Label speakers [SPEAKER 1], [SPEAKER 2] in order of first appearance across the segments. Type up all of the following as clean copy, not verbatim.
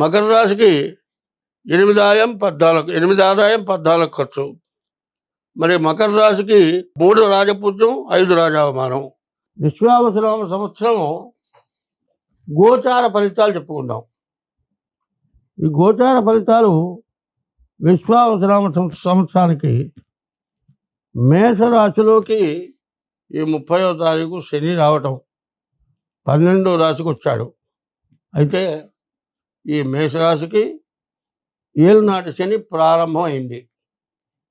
[SPEAKER 1] మకర రాశికి 8 ఆదాయం 14, 8 ఆదాయం 14 ఖర్చు. మరి మకర రాశికి 3 రాజపూజ్యం, 5 రాజావమానం. విశ్వావసునామ సంవత్సరం గోచార ఫలితాలు చెప్పుకుందాం. ఈ గోచార ఫలితాలు విశ్వావసునామ సంవత్సరానికి మేషరాశిలోకి ఈ 30వ తారీఖు శని రావటం, 12వ రాశికి వచ్చాడు. అయితే ఈ మేషరాశికి ఏలునాటి శని ప్రారంభం అయింది.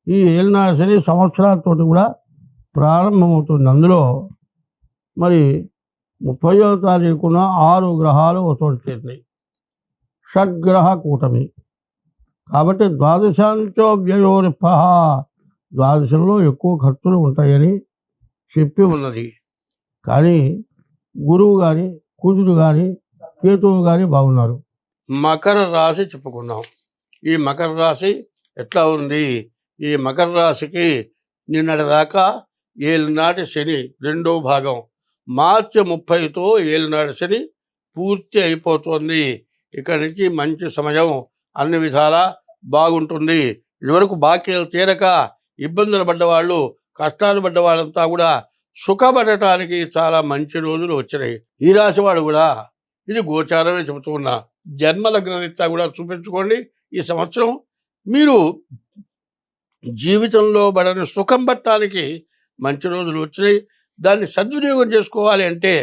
[SPEAKER 1] ఈ ఏలునాటి శని సంవత్సరాలతో కూడా ప్రారంభమవుతుంది. అందులో మరి 30వ తారీఖున 6 గ్రహాలు ఒకచోట చేరినాయి, షడ్గ్రహ కూటమి. కాబట్టి ద్వాదశాంతో వ్యయోరిప, ద్వాదశంలో ఎక్కువ ఖర్చులు ఉంటాయని చెప్పి ఉన్నది. కానీ గురువు కానీ, కుజుడు కానీ, కేతువు కానీ బాగున్నారు. మకర రాశి చెప్పుకున్నాం. ఈ మకర రాశి ఎట్లా ఉంది? ఈ మకర రాశికి నిన్నటి దాకా ఏలునాటి శని 2వ భాగం, మార్చి 30తో ఏలునాటి శని పూర్తి అయిపోతుంది. ఇక్కడి నుంచి మంచి సమయం, అన్ని విధాలా బాగుంటుంది. ఇదివరకు బాకీలు తీరక ఇబ్బందులు పడ్డవాళ్ళు, కష్టాలు పడ్డ వాళ్ళంతా కూడా సుఖపడటానికి చాలా మంచి రోజులు వచ్చినాయి. ఈ రాశి వాడు కూడా, ఇది గోచారమే చెబుతూ ఉన్నా, జన్మలగ్నరీత్యా కూడా చూపించుకోండి. ఈ సంవత్సరం మీరు జీవితంలో పడని సుఖం పట్టడానికి మంచి రోజులు వచ్చినాయి. దాన్ని సద్వినియోగం చేసుకోవాలి అంటే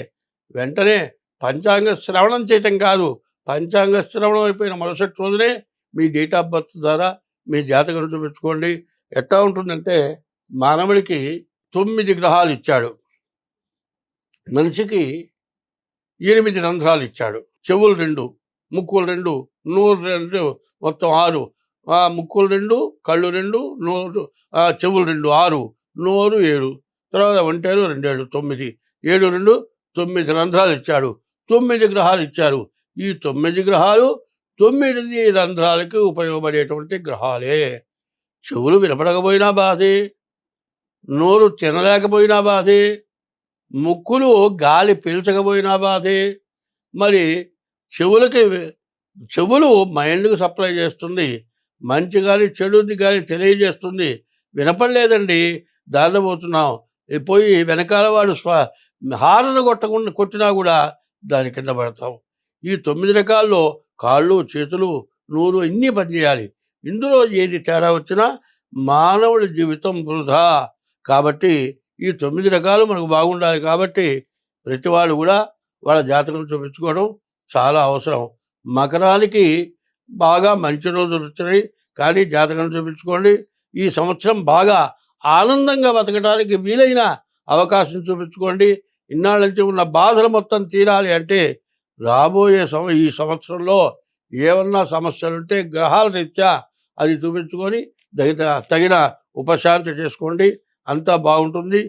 [SPEAKER 1] వెంటనే పంచాంగ శ్రవణం చేయటం కాదు, పంచాంగ శ్రవణం అయిపోయిన మరుసటి రోజునే మీ డేట్ ఆఫ్ బర్త్ ద్వారా మీ జాతకం చూపించుకోండి. ఎట్లా ఉంటుందంటే, మానవుడికి 9 గ్రహాలు ఇచ్చాడు, మనిషికి 8 రంధ్రాలు ఇచ్చాడు. చెవులు 2, ముక్కులు 2, నోరు 2, మొత్తం 6. ముక్కులు 2, కళ్ళు 2, నోరు చెవులు 2, 6, నోరు 7, తర్వాత ఒంటేలు 2, 7, 9, 7, 2, 9 రంధ్రాలు ఇచ్చాడు. 9 గ్రహాలు ఇచ్చారు. ఈ 9 గ్రహాలు 9 రంధ్రాలకి ఉపయోగపడేటువంటి గ్రహాలే. చెవులు వినపడకపోయినా బాధే, నోరు తినలేకపోయినా బాధే, ముక్కులు గాలి పీల్చకపోయినా బాధే. మరి చెవులు మైండ్కి సప్లై చేస్తుంది, మంచి గాలి చెడుది గాలి తెలియజేస్తుంది. వినపడలేదండి, దారిలో పోతున్నాం, పోయి వెనకాల వాడు హారన కొట్టినా కూడా దాని కింద పడతాం. ఈ 9 రకాల్లో కాళ్ళు, చేతులు, నోరు ఇన్ని పనిచేయాలి. ఇందులో ఏది తేడా వచ్చినా మానవుడి జీవితం వృధా. కాబట్టి ఈ 9 రకాలు మనకు బాగుండాలి. కాబట్టి ప్రతి వాళ్ళు కూడా వాళ్ళ జాతకం చూపించుకోవడం చాలా అవసరం. మకరానికి బాగా మంచి రోజులు వచ్చినాయి, కానీ జాతకం చూపించుకోండి. ఈ సంవత్సరం బాగా ఆనందంగా బతకడానికి వీలైన అవకాశం చూపించుకోండి. ఇన్నాళ్ళ నుంచి ఉన్న బాధలు మొత్తం తీరాలి అంటే రాబోయే ఈ సంవత్సరంలో ఏమన్నా సమస్యలుంటే గ్రహాల రీత్యా అది చూపించుకొని తగిన ఉపశాంతి చేసుకోండి. అంతా బాగుంటుంది.